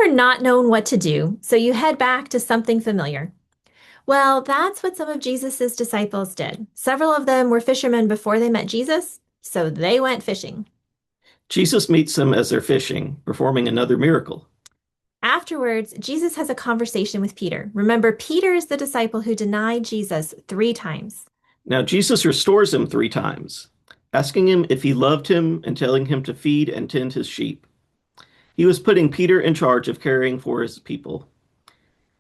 ever not known what to do, so you head back to something familiar? Well, that's what some of Jesus's disciples did. Several of them were fishermen before they met Jesus, so they went fishing. Jesus meets them as they're fishing, performing another miracle. Afterwards, Jesus has a conversation with Peter. Remember, Peter is the disciple who denied Jesus 3 times. Now, Jesus restores him 3 times, asking him if he loved him and telling him to feed and tend his sheep. He was putting Peter in charge of caring for his people.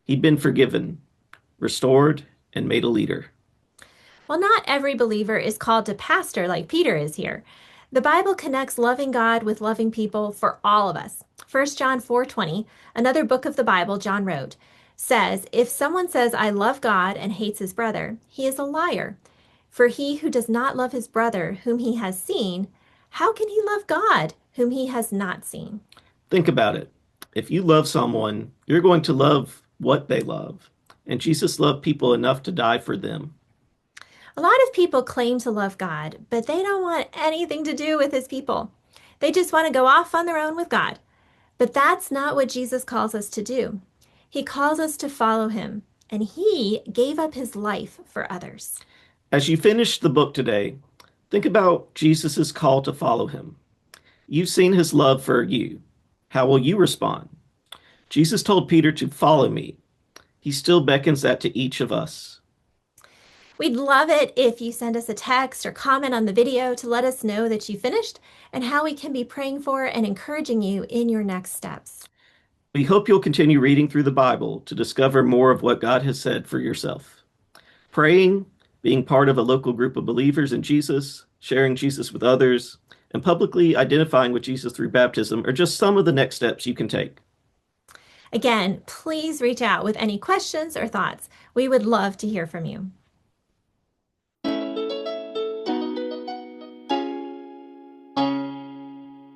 He'd been forgiven, restored, and made a leader. Well, not every believer is called to pastor like Peter is here. The Bible connects loving God with loving people for all of us. 1 John 4:20, another book of the Bible John wrote, says, "If someone says, 'I love God,' and hates his brother, he is a liar. For he who does not love his brother whom he has seen, how can he love God whom he has not seen?" Think about it. If you love someone, you're going to love what they love. And Jesus loved people enough to die for them. A lot of people claim to love God, but they don't want anything to do with his people. They just want to go off on their own with God. But that's not what Jesus calls us to do. He calls us to follow him, and he gave up his life for others. As you finish the book today, think about Jesus' call to follow him. You've seen his love for you. How will you respond? Jesus told Peter to follow me. He still beckons that to each of us. We'd love it if you send us a text or comment on the video to let us know that you finished and how we can be praying for and encouraging you in your next steps. We hope you'll continue reading through the Bible to discover more of what God has said for yourself. Praying, being part of a local group of believers in Jesus, sharing Jesus with others, and publicly identifying with Jesus through baptism are just some of the next steps you can take. Again, please reach out with any questions or thoughts. We would love to hear from you.